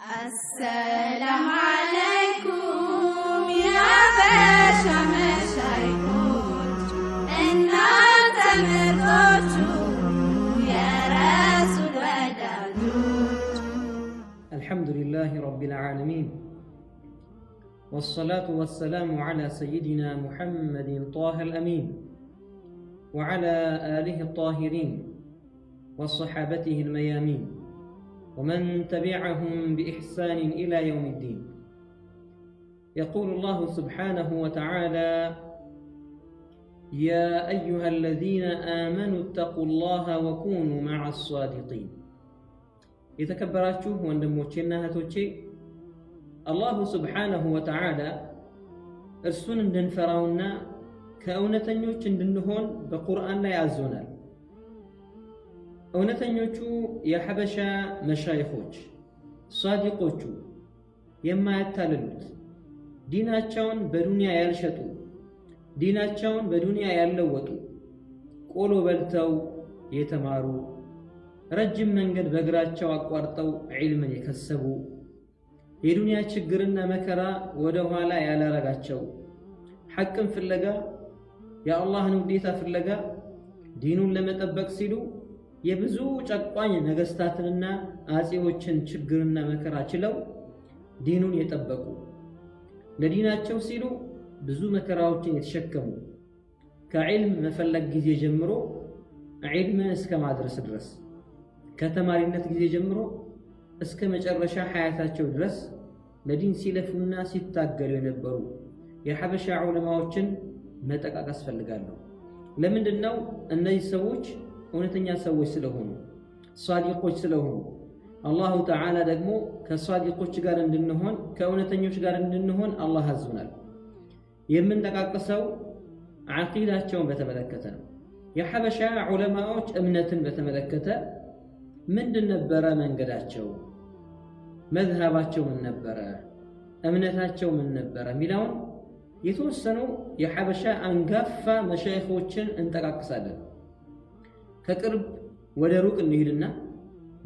السلام عليكم يا باشا مشايخوች እናንተ ምርጦቹ የረሱል ወዳጆች الحمد لله رب العالمين والصلاة والسلام على سيدنا محمد طه الأمين وعلى آله الطاهرين وصحابته الميامين ومن تبعهم بإحسان إلى يوم الدين. يقول الله سبحانه وتعالى: يا أيها الذين آمنوا اتقوا الله وكونوا مع الصادقين. يتكبراتشوه وندموتشينا هاتوتشي الله سبحانه وتعالى እርሱን እንድንፈራውና ከእውነተኞች እንድንሆን በቁርአን ላይ አዞናል። እውነተኞቹ የሐበሻ መሻይኾች ሷዲቆቹ የማያታልሉት ዲናቸውን በዱንያ ያልሸጡ ዲናቸውን በዱንያ ያልለወጡ ቆሎ በልተው የተማሩ ረጅም መንገድ በእግራቸው አቋርጠው ዒልምን የከሰቡ የዱንያ ችግርና መከራ ወደ ኋላ ያላረጋቸው ሐቅን ፍለጋ የአላህን ውዴታ ፍለጋ ዲኑን ለመጠበቅ ሲሉ የብዙ ጨቋኝ ነገስታትንና አጼዎችን ችግርና መከራ ችለው ዲኑን የጠበቁ ለዲናቸው ሲሉ ብዙ መከራዎችን የተሸከሙ ከዒልም መፈለግ ጊዜ ጀምሮ ዒልምን እስከ ማድረስ ድረስ ከተማሪነት ጊዜ ጀምሮ እስከ መጨረሻ ሐያታቸው ድረስ ለዲን ሲለፉና ሲታገሉ የነበሩ የሐበሻ ዑለማዎችን መጠቃቀስ ፈልጋለሁ። ለምንድነው? እነዚህ ሰዎች እውነተኛ ሰዎች ስለሆኑ ሷዲቆች ስለሆኑ አላሁ ተዓላ ደግሞ ከሷዲቆች ጋር እንድንሆን ከእውነተኞች ጋር እንድንሆን አላህ አዞናል። የምንጠቃቅሰው ዓቂዳቸውን በተመለከተ ነው። የሐበሻ ዑለማዎች እምነትን በተመለከተ ምንድን ነበረ መንገዳቸው? መዝሃባቸው ምን ነበረ? እምነታቸው ምን ነበረ? የሚለውን የተወሰኑ የሐበሻ አንጋፋ መሻይኾችን እንጠቃቅሳለን። ከቅርብ ወደ ሩቅ እንሂድና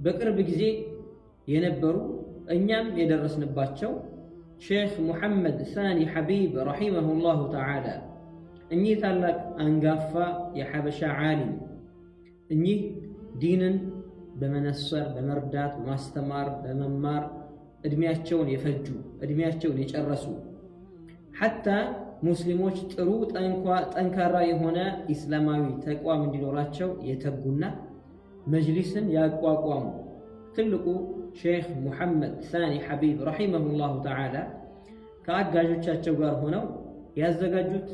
በቅርብ ጊዜ የነበሩ እኛም የደረስንባቸው ሼኽ ሙሐመድ ሳኒ ሐቢብ ረሒመሁላሁ ተዓላ እኚህ ታላቅ አንጋፋ የሐበሻ ዓሊም እኚህ ዲንን በመነሰር በመርዳት በማስተማር በመማር እድሜያቸውን የፈጁ እድሜያቸውን የጨረሱ ሐታ ሙስሊሞች ጥሩ ጠንካራ የሆነ ኢስላማዊ ተቋም እንዲኖራቸው የተጉና መጅሊስን ያቋቋሙ ትልቁ ሼኽ ሙሐመድ ሳኒ ሐቢብ ረሒመሁላሁ ተዓላ ከአጋዦቻቸው ጋር ሆነው ያዘጋጁት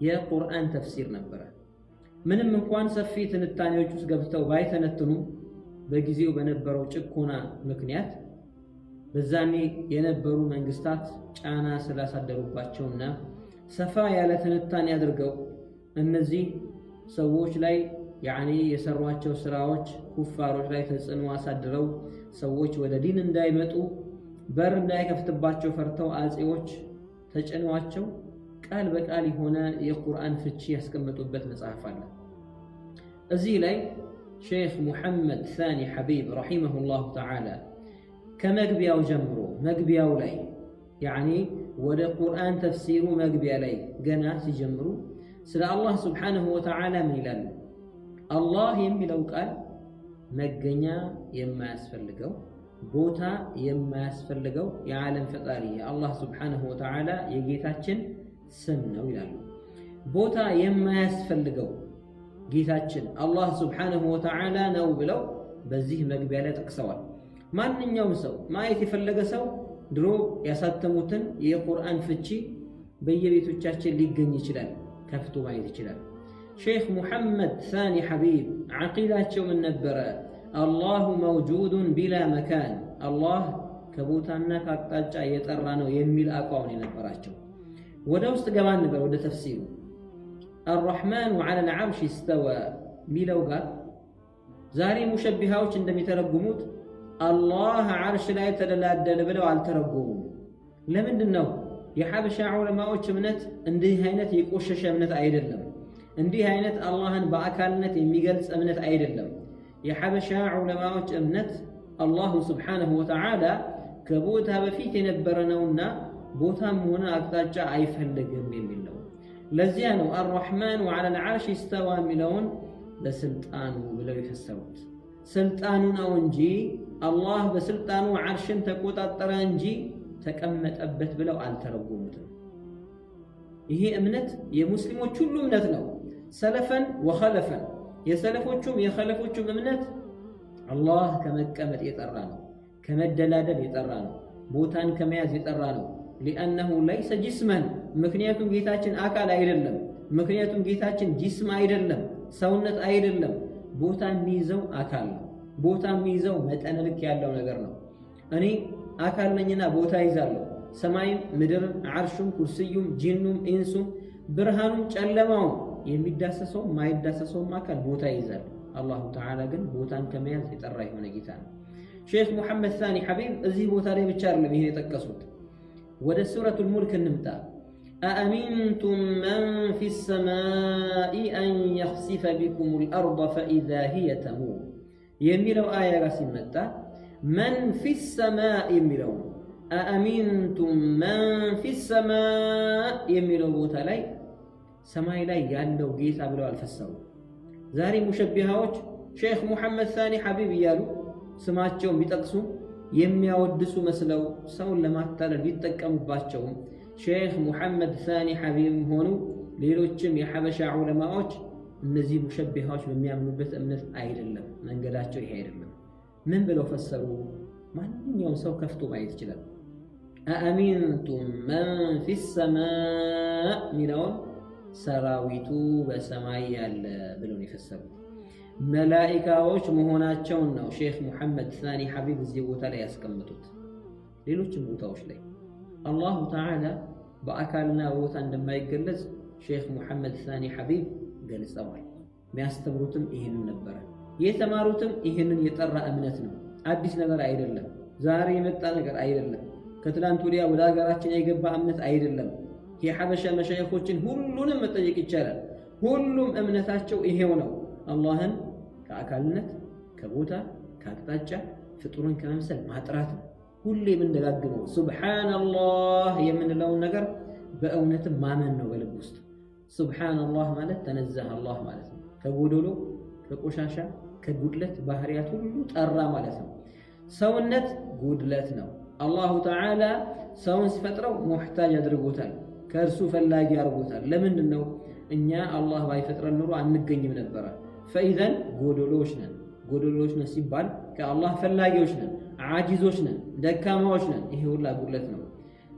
የቁርአን ተፍሲር ነበረ። ምንም እንኳን ሰፊ ትንታኔዎች ውስጥ ገብተው ባይተነትኑ በጊዜው በነበረው ጭቆና ምክንያት በዛኔ የነበሩ መንግስታት ጫና ስላሳደሩባቸውና ሰፋ ያለ ትንታኔ አድርገው እነዚህ ሰዎች ላይ የሰሯቸው ስራዎች ኩፋሮች ላይ ተጽዕኖ አሳድረው ሰዎች ወደ ዲን እንዳይመጡ በር እንዳይከፍትባቸው ፈርተው አጼዎች ተጭነዋቸው ቃል በቃል የሆነ የቁርአን ፍቺ ያስቀመጡበት መጽሐፍ አለ። እዚህ ላይ ሼኽ ሙሐመድ ሳኒ ሐቢብ ረሒመሁላሁ ተዓላ ከመግቢያው ጀምሮ መግቢያው ላይ ወደ ቁርአን ተፍሲሩ መግቢያ ላይ ገና ሲጀምሩ ስለ አላህ ስብሓንሁ ወተዓላ ምን ይላሉ? አላህ የሚለው ቃል መገኛ የማያስፈልገው ቦታ የማያስፈልገው የዓለም ፈጣሪ የአላህ ስብሓንሁ ወተዓላ የጌታችን ስም ነው ይላሉ። ቦታ የማያስፈልገው ጌታችን አላህ ስብሓንሁ ወተዓላ ነው ብለው በዚህ መግቢያ ላይ ጠቅሰዋል። ማንኛውም ሰው ማየት የፈለገ ሰው ድሮ ያሳተሙትን የቁርአን ፍቺ በየቤቶቻችን ሊገኝ ይችላል፣ ከፍቶ ማየት ይችላል። ሼኽ ሙሐመድ ሳኒ ሐቢብ ዓቂዳቸው ምን ነበረ? አላሁ መውጁዱን ቢላ መካን፣ አላህ ከቦታና ከአቅጣጫ የጠራ ነው የሚል አቋም የነበራቸው። ወደ ውስጥ ገባ እንበል ወደ ተፍሲሩ። አርረሕማኑ ዐለል ዐርሽ እስተዋ ሚለው ጋር ዛሬ ሙሸቢሃዎች እንደሚተረጉሙት አላህ ዐርሽ ላይ ተደላደለ ብለው አልተረጎሙም። ለምንድን ነው? የሐበሻ ዑለማዎች እምነት እንዲህ አይነት የቆሸሸ እምነት አይደለም። እንዲህ አይነት አላህን በአካልነት የሚገልጽ እምነት አይደለም። የሐበሻ ዑለማዎች እምነት አላሁ ስብሓነሁ ወተዓላ ከቦታ በፊት የነበረ ነውና ቦታም ሆነ አቅጣጫ አይፈልግም የሚል ነው። ለዚያ ነው አርረሕማኑ ዐለል ዐርሽ ኢስተዋ የሚለውን በስልጣኑ ብለው የፈሰሩት። ስልጣኑ ነው እንጂ አላህ በስልጣኑ ዐርሽን ተቆጣጠረ እንጂ ተቀመጠበት ብለው አልተረጎሙትም። ይሄ እምነት የሙስሊሞች ሁሉ እምነት ነው። ሰለፈን ወኸለፈን፣ የሰለፎቹም የኸለፎቹም እምነት አላህ ከመቀመጥ የጠራ ነው፣ ከመደላደል የጠራ ነው፣ ቦታን ከመያዝ የጠራ ነው። ሊአነሁ ለይሰ ጅስመን፣ ምክንያቱም ጌታችን አካል አይደለም፣ ምክንያቱም ጌታችን ጅስም አይደለም፣ ሰውነት አይደለም። ቦታ የሚይዘው አካል ነው። ቦታ የሚይዘው መጠን ልክ ያለው ነገር ነው። እኔ አካል ነኝና ቦታ ይዛለሁ። ሰማይም ምድርም ዐርሹም ኩርሲዩም ጂኑም ኢንሱም ብርሃኑም ጨለማውም የሚዳሰሰው ማይዳሰሰውም አካል ቦታ ይይዛል። አላሁ ተዓላ ግን ቦታን ከመያዝ የጠራ የሆነ ጌታ ነው። ሼክ ሙሐመድ ሳኒ ሐቢብ እዚህ ቦታ ላይ ብቻ አይደለም ይሄን የጠቀሱት። ወደ ሱረቱል ሙልክ እንምጣ። አአሚንቱም መን ፊ ሰማኢ አን የኽሲፈ ቢኩሙል አርደ ፈኢዛ ሂየ ተሙር የሚለው አያ ጋር ሲመጣ መን ፊ ሰማእ የሚለው ነው። አአሚንቱም መን ፊ ሰማእ የሚለው ቦታ ላይ ሰማይ ላይ ያለው ጌታ ብለው አልፈሰሩ። ዛሬ ሙሸቢሃዎች ሼክ ሙሐመድ ሳኒ ሐቢብ እያሉ ስማቸውን ቢጠቅሱ የሚያወድሱ መስለው ሰውን ለማታለል ቢጠቀሙባቸውም ሼክ ሙሐመድ ሳኒ ሐቢብም ሆኑ ሌሎችም የሐበሻ ዑለማዎች እነዚህ ሙሸቢሃዎች በሚያምኑበት እምነት አይደለም፣ መንገዳቸው ይሄ አይደለም። ምን ብለው ፈሰሩ? ማንኛውም ሰው ከፍቶ ማየት ይችላል። አአሚንቱም መን ፊ ሰማእ ሚለውን ሰራዊቱ በሰማይ ያለ ብለው የፈሰሩት መላኢካዎች መሆናቸውን ነው ሼክ ሙሐመድ ሳኒ ሐቢብ እዚህ ቦታ ላይ ያስቀምጡት። ሌሎችም ቦታዎች ላይ አላሁ ተዓላ በአካልና በቦታ እንደማይገለጽ ሼክ ሙሐመድ ሳኒ ሐቢብ ገልጸዋል። የሚያስተምሩትም ይህንን ነበረ፣ የተማሩትም ይህንን የጠራ እምነት ነው። አዲስ ነገር አይደለም፣ ዛሬ የመጣ ነገር አይደለም፣ ከትላንት ወዲያ ወደ ሀገራችን የገባ እምነት አይደለም። የሐበሻ መሻይኾችን ሁሉንም መጠየቅ ይቻላል። ሁሉም እምነታቸው ይሄው ነው። አላህን ከአካልነት ከቦታ ከአቅጣጫ ፍጡርን ከመምሰል ማጥራት ነው። ሁሌ የምንደጋግመው ሱብሓነላህ የምንለውን ነገር በእውነትም ማመን ነው በልብ ውስጥ። ሱብሓነላህ ማለት ተነዘህ አላህ ማለት ነው። ከጎደሎ ከቆሻሻ ከጉድለት ባህሪያት ሁሉ ጠራ ማለት ነው። ሰውነት ጉድለት ነው። አላሁ ተዓላ ሰውን ሲፈጥረው ሙሕታጅ አድርጎታል፣ ከእርሱ ፈላጊ አድርጎታል። ለምንድን ነው? እኛ አላህ ባይፈጥረን ኑሮ አንገኝም ነበረ። ፈኢዘን ጎደሎች ነን። ጎደሎች ነን ሲባል ከአላህ ፈላጊዎች ነን፣ ዓጂዞች ነን፣ ደካማዎች ነን። ይሄ ሁላ ጉድለት ነው።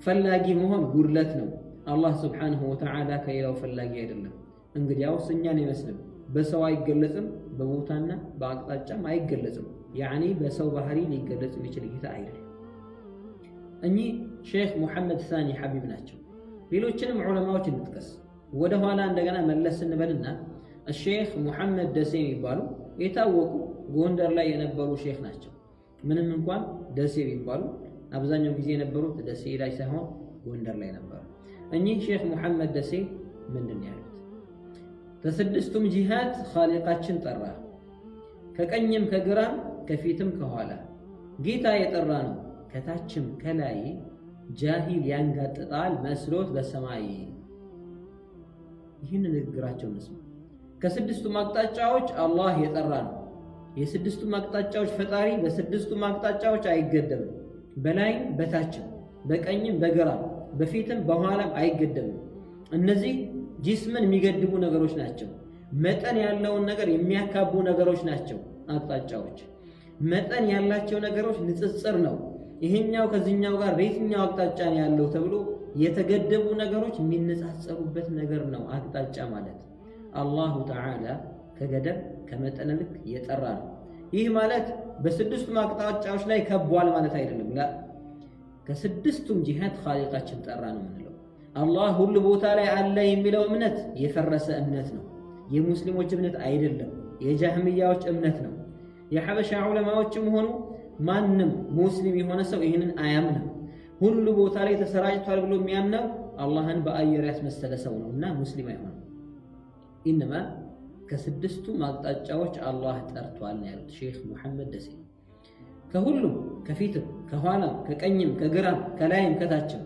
ፈላጊ መሆን ጉድለት ነው። አላህ ስብሓንሁ ወተዓላ ከሌላው ፈላጊ አይደለም። እንግዲያውስ እኛን አይመስልም። በሰው አይገለጽም፣ በቦታና በአቅጣጫም አይገለጽም። ያዕኒ በሰው ባህሪ ሊገለጽ የሚችል ጌታ አይደለም። እኚህ ሼክ ሙሐመድ ሳኒ ሐቢብ ናቸው። ሌሎችንም ዑለማዎች እንጥቀስ። ወደ ኋላ እንደገና መለስ ስንበልና ሼክ ሙሐመድ ደሴ የሚባሉ የታወቁ ጎንደር ላይ የነበሩ ሼክ ናቸው። ምንም እንኳን ደሴ ቢባሉ አብዛኛው ጊዜ የነበሩት ደሴ ላይ ሳይሆን ጎንደር ላይ ነበሩ። እኚህ ሼክ ሙሐመድ ደሴ ምንድን ያሉት? ከስድስቱም ጂሃድ ኻሊቃችን ጠራ፣ ከቀኝም ከግራም ከፊትም ከኋላ ጌታ የጠራ ነው፣ ከታችም ከላይ ጃሂል ያንጋጥጣል መስሎት በሰማይ። ይህን ንግግራቸው እንስማ። ከስድስቱም አቅጣጫዎች አላህ የጠራ ነው። የስድስቱም አቅጣጫዎች ፈጣሪ በስድስቱም አቅጣጫዎች አይገደምም። በላይም በታችም በቀኝም በግራም በፊትም በኋላም አይገደምም። እነዚህ ጂስምን የሚገድቡ ነገሮች ናቸው። መጠን ያለውን ነገር የሚያካቡ ነገሮች ናቸው። አቅጣጫዎች መጠን ያላቸው ነገሮች ንጽጽር ነው። ይሄኛው ከዚህኛው ጋር በየትኛው አቅጣጫ ነው ያለው ተብሎ የተገደቡ ነገሮች የሚነጻጸሩበት ነገር ነው አቅጣጫ ማለት። አላሁ ተዓላ ከገደብ ከመጠን ልክ የጠራ ነው። ይህ ማለት በስድስቱም አቅጣጫዎች ላይ ከቧል ማለት አይደለም። ላ ከስድስቱም ጂሃድ ኻሊቃችን ጠራ ነው የምንለው። አላህ ሁሉ ቦታ ላይ አለ የሚለው እምነት የፈረሰ እምነት ነው። የሙስሊሞች እምነት አይደለም፣ የጃህሚያዎች እምነት ነው። የሐበሻ ዑለማዎችም ሆኑ ማንም ሙስሊም የሆነ ሰው ይህንን አያምንም። ሁሉ ቦታ ላይ ተሰራጭቷል ብሎ የሚያምነው አላህን በአየር ያስመሰለ ሰው ነው እና ሙስሊም አይሆንም። ኢንማ ከስድስቱም አቅጣጫዎች አላህ ጠርቷል ነው ያሉት ሼክ ሙሐመድ ደሴ። ከሁሉም ከፊትም ከኋላም ከቀኝም ከግራም ከላይም ከታችም።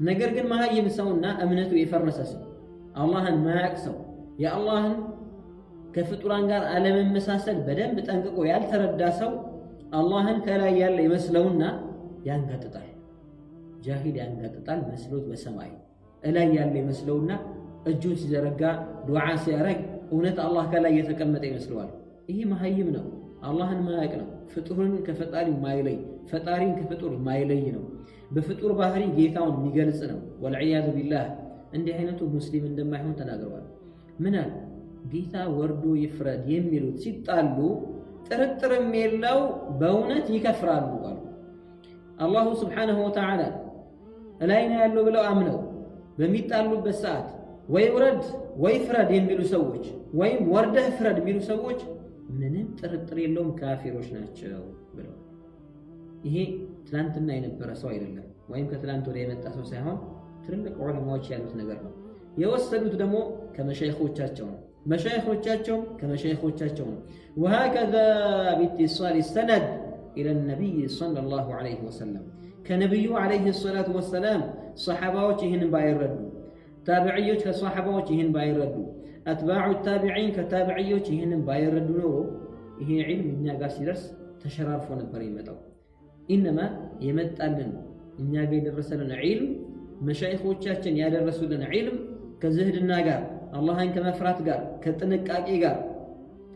ነገር ግን መሀይም ሰውና እምነቱ የፈረሰ ሰው አላህን ማያቅ ሰው የአላህን ከፍጡራን ጋር አለመመሳሰል በደንብ ጠንቅቆ ያልተረዳ ሰው አላህን ከላይ ያለ ይመስለውና ያንጋጥጣል። ጃሂል ያንጋጥጣል መስሎት በሰማይ እላይ ያለ ይመስለውና እጁን ሲዘረጋ ዱዓ ሲያረግ እውነት አላህ ከላይ የተቀመጠ ይመስለዋል። ይህ መሀይም ነው፣ አላህን ማያቅ ነው። ፍጡርን ከፈጣሪ ማይለይ ፈጣሪን ከፍጡር ማይለይ ነው። በፍጡር ባህሪ ጌታውን የሚገልጽ ነው። ወልዒያዙ ቢላህ እንዲህ አይነቱ ሙስሊም እንደማይሆን ተናግረዋል። ምናል ጌታ ወርዶ ይፍረድ የሚሉት ሲጣሉ ጥርጥርም የለው በእውነት ይከፍራሉ አሉ። አላሁ ስብሓነሁ ወተዓላ እላይ ነው ያለው ብለው አምነው በሚጣሉበት ሰዓት ወይ ውረድ ወይ ፍረድ የሚሉ ሰዎች ወይም ወርደህ ፍረድ የሚሉ ሰዎች ምንም ጥርጥር የለውም ካፊሮች ናቸው ብለው። ይሄ ትላንትና የነበረ ሰው አይደለም፣ ወይም ከትላንት ወዲያ የመጣ ሰው ሳይሆን ትልልቅ ዑለማዎች ያሉት ነገር ነው። የወሰዱት ደግሞ ከመሻይኾቻቸው ነው፣ መሻይኾቻቸውም ከመሻይኾቻቸው ነው። ወሀከዛ ቢኢትሳል ሰነድ ኢለ ነቢይ ሰለላሁ ዐለይሂ ወሰለም ከነቢዩ ዐለይሂ ሰላቱ ወሰላም ሰሓባዎች ይህንን ባይረዱ፣ ታቢዕዮች ከሰሓባዎች ይህን ባይረዱ፣ አትባዑ ታቢዒን ከታቢዕዮች ይህንን ባይረዱ ኖሮ ይሄ ዒልም እኛ ጋር ሲደርስ ተሸራርፎ ነበር ይመጣው። ኢነማ የመጣልን እኛ ጋር የደረሰልን ዒልም መሻይኾቻችን ያደረሱልን ዒልም ከዝህድና ጋር አላህን ከመፍራት ጋር ከጥንቃቄ ጋር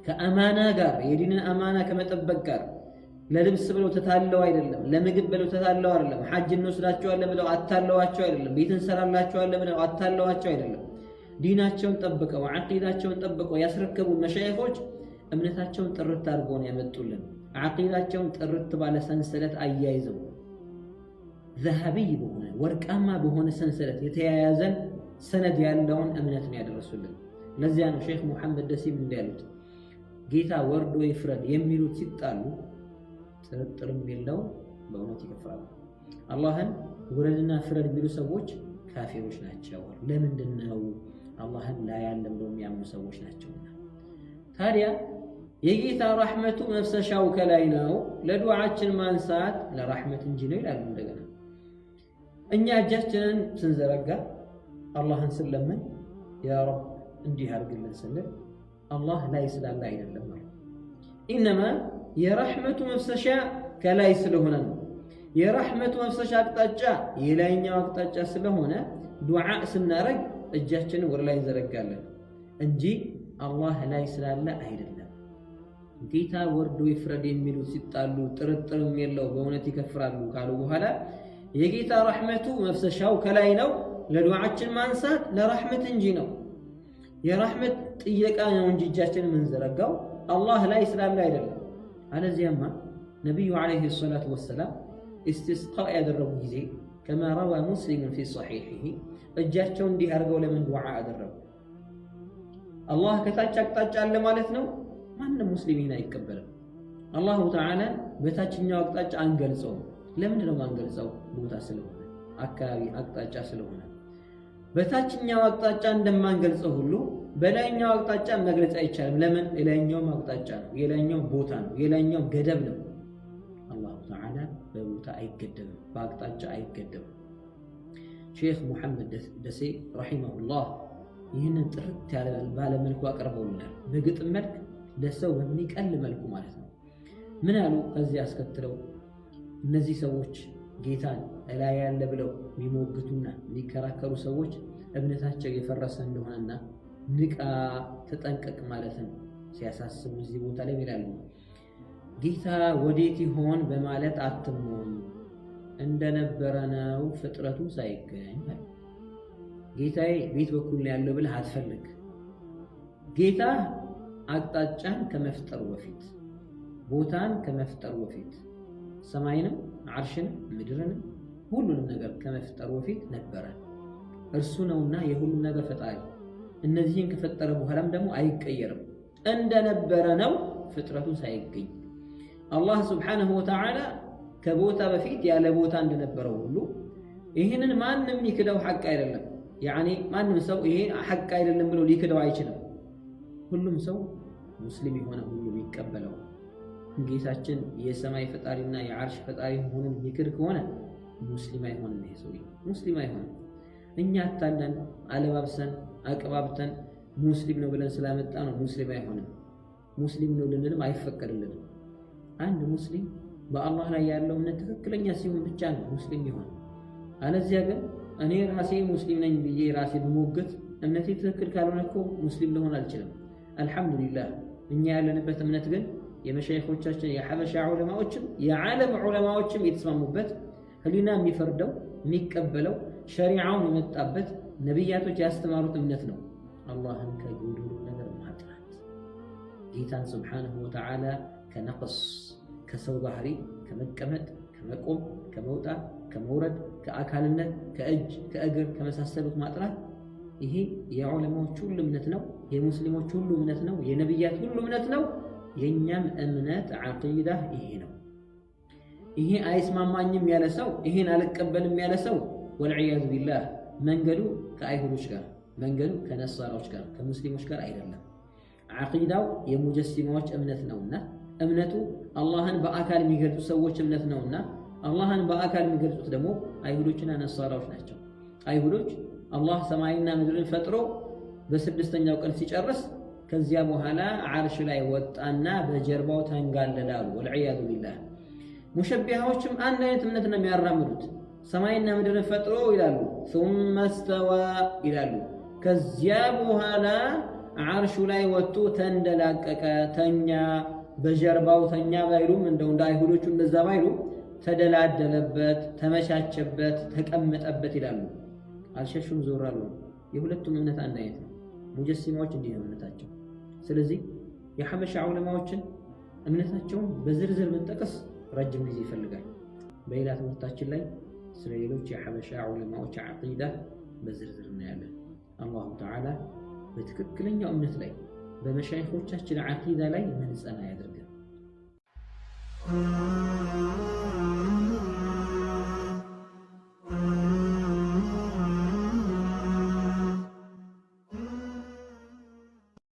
ከአማና ጋር የዲንን አማና ከመጠበቅ ጋር ለልብስ ብለው ተታለው አይደለም፣ ለምግብ ብለው ተታለው አይደለም፣ ሐጅ እንወስዳቸዋለን ብለው አታለዋቸው አይደለም፣ ቤት እንሰራላቸዋለን ብለው አታለዋቸው አይደለም። ዲናቸውን ጠብቀው ዓቂዳቸውን ጠብቀው ያስረከቡን መሻይኾች እምነታቸውን ጥርት አድርገው ነው ያመጡልን። ዓቂዳቸውን ጥርት ባለ ሰንሰለት አያይዘው ዘሃቢይ በሆነ ወርቃማ በሆነ ሰንሰለት የተያያዘን ሰነድ ያለውን እምነት ነው ያደረሱልን። ለዚያ ነው ሼክ ሙሐመድ ደሲም እንዳሉት ጌታ ወርዶ ይፍረድ የሚሉት ሲጣሉ ጥርጥርም የለው በእውነት ይከፍራሉ። አላህን ውረድና ፍረድ የሚሉ ሰዎች ካፊሮች ናቸው። ለምንድን ነው? አላህን ላይ ያለም ብለው የሚያምኑ ሰዎች ናቸውና። ታዲያ የጌታ ረሕመቱ መፍሰሻው ከላይ ነው፣ ለዱዓችን ማንሳት ለረሕመት እንጂ ነው ይላሉ። እንደገና እኛ እጃችንን ስንዘረጋ አላህን ስለምን ያ ረብ እንዲህ አድርግልን ስንል አላህ ላይ ስላለ አይደለም ማለት። ኢነማ የረሕመቱ መፍሰሻ ከላይ ስለሆነ ነው። የረሕመቱ መፍሰሻ አቅጣጫ የላይኛው አቅጣጫ ስለሆነ ዱዓ ስናረግ እጃችንን ወደ ላይ እንዘረጋለን እንጂ አላህ ላይ ስላለ አይደለም። ጌታ ወርዶ ይፍረድ የሚሉት ሲጣሉ ጥርጥርም የለው በእውነት ይከፍራሉ ካሉ በኋላ የጌታ ረሕመቱ መፍሰሻው ከላይ ነው፣ ለዱዓችን ማንሳት ለረሕመት እንጂ ነው። የረሕመት ጥየቃ ነው እንጂ እጃችንን የምንዘረጋው አላህ ላይ ስላለ አይደለም። አለዚያማ ነቢዩ ዓለይሂ ሰላቱ ወሰላም እስቲስቃ ያደረጉ ጊዜ ከማ ረዋ ሙስሊምን ፊ ሰሒሒሂ እጃቸውን እንዲህ አድርገው ለምን ዱዓ አደረጉ? አላህ ከታች አቅጣጫ አለ ማለት ነው? ማንም ሙስሊም ይህን አይቀበልም። አላሁ ተዓላ በታችኛው አቅጣጫ አንገልጸውም። ለምንድን ነው አንገልጸው? ቦታ ስለሆነ፣ አካባቢ አቅጣጫ ስለሆነ። በታችኛው አቅጣጫ እንደማንገልጸው ሁሉ በላይኛው አቅጣጫ መግለጽ አይቻልም። ለምን? የላይኛውም አቅጣጫ ነው፣ የላይኛው ቦታ ነው፣ የላይኛው ገደብ ነው። አላሁ ተዓላ በቦታ አይገደብም፣ በአቅጣጫ አይገደብም። ሼክ ሙሐመድ ደሴ ረሒመሁላህ ይህንን ጥርት ያለ ባለ መልኩ አቅርበውልናል። በግጥም መልክ ለሰው በሚቀል መልኩ ማለት ነው። ምን አሉ? ከዚህ አስከትለው እነዚህ ሰዎች ጌታን እላይ ያለ ብለው የሚሞግቱና የሚከራከሩ ሰዎች እምነታቸው የፈረሰ እንደሆነና ንቃ ተጠንቀቅ ማለትን ሲያሳስቡ እዚህ ቦታ ላይ ይላሉ። ጌታ ወዴት ይሆን በማለት አትሞን፣ እንደነበረ ነው ፍጥረቱ ሳይገኝ። ጌታዬ ቤት በኩል ነው ያለው ብለህ አትፈልግ። ጌታ አቅጣጫን ከመፍጠሩ በፊት ቦታን ከመፍጠሩ በፊት ሰማይንም ዓርሽንም ምድርንም ሁሉንም ነገር ከመፍጠሩ በፊት ነበረ። እርሱ ነውና የሁሉም ነገር ፈጣሪ። እነዚህን ከፈጠረ በኋላም ደግሞ አይቀየርም፣ እንደነበረ ነው ፍጥረቱ ሳይገኝ። አላህ ሱብሓነሁ ወተዓላ ከቦታ በፊት ያለ ቦታ እንደነበረው ሁሉ ይህንን ማንም ሊክደው ሐቅ አይደለም። ያኒ ማንም ሰው ይሄ ሐቅ አይደለም ብሎ ሊክደው አይችልም። ሁሉም ሰው ሙስሊም የሆነ ሁሉ ቢቀበለው ጌታችን የሰማይ ፈጣሪና የዓርሽ ፈጣሪ መሆኑን የሚክድ ከሆነ ሙስሊም አይሆንም። ይሄ ሰውዬ ሙስሊም አይሆንም። እኛ አታለን አለባብሰን አቀባብተን ሙስሊም ነው ብለን ስላመጣ ነው ሙስሊም አይሆንም። ሙስሊም ነው ልንልም አይፈቀድልንም። አንድ ሙስሊም በአላህ ላይ ያለው እምነት ትክክለኛ ሲሆን ብቻ ነው ሙስሊም ይሆን። አለዚያ ግን እኔ ራሴ ሙስሊም ነኝ ብዬ ራሴ ብሞግት እምነቴ ትክክል ካልሆነ እኮ ሙስሊም ልሆን አልችልም። አልሐምዱሊላህ እኛ ያለንበት እምነት ግን የመሻይኾቻችን የሐበሻ ዑለማዎችም የዓለም ዑለማዎችም የተስማሙበት ህሊና የሚፈርደው የሚቀበለው ሸሪዓውን የመጣበት ነቢያቶች ያስተማሩት እምነት ነው። አላህን ከጎዶሎ ነገር ማጥራት፣ ጌታን ስብሓንሁ ወተዓላ ከነቅስ ከሰው ባህሪ ከመቀመጥ ከመቆም ከመውጣት ከመውረድ ከአካልነት ከእጅ ከእግር ከመሳሰሉት ማጥራት ይሄ የዑለማዎች ሁሉ እምነት ነው። የሙስሊሞች ሁሉ እምነት ነው። የነቢያት ሁሉ እምነት ነው። የእኛም እምነት ዓቂዳ ይሄ ነው። ይሄ አይስማማኝም ያለ ሰው ይሄን አልቀበልም ያለ ሰው ወልዒያዙ ቢላህ መንገዱ ከአይሁዶች ጋር መንገዱ ከነሳራዎች ጋር ከሙስሊሞች ጋር አይደለም። ዓቂዳው የሙጀሲማዎች እምነት ነውና እምነቱ አላህን በአካል የሚገልጹ ሰዎች እምነት ነውና አላህን በአካል የሚገልጹት ደግሞ አይሁዶችና ነሳራዎች ናቸው። አይሁዶች አላህ ሰማይና ምድርን ፈጥሮ በስድስተኛው ቀን ሲጨርስ ከዚያ በኋላ ዓርሽ ላይ ወጣና በጀርባው ተንጋለላሉ። ወልዒያዙ ቢላህ ሙሸቢሃዎችም አንድ አይነት እምነት ነው የሚያራምዱት። ሰማይና ምድርን ፈጥሮ ይላሉ፣ ثم استوى ይላሉ። ከዚያ በኋላ ዓርሹ ላይ ወጥቶ ተንደላቀቀ፣ ተኛ፣ በጀርባው ተኛ ባይሉም እንደው እንደ አይሁዶቹ እንደዛ ባይሉ ተደላደለበት፣ ተመቻቸበት፣ ተቀመጠበት ይላሉ። አልሸሹም ዞር አሉ። የሁለቱም እምነት አንድ አይነት ነው። ሙጀሲማዎች እንዲህ ነው እምነታቸው። ስለዚህ የሐበሻ ዑለማዎችን እምነታቸውን በዝርዝር ብንጠቅስ ረጅም ጊዜ ይፈልጋል። በሌላ ትምህርታችን ላይ ስለ ሌሎች የሐበሻ ዑለማዎች ዓቂዳ በዝርዝር እናያለን። አላሁ ተዓላ በትክክለኛው እምነት ላይ በመሻይኾቻችን ዓቂዳ ላይ መንጸና ያድርገን።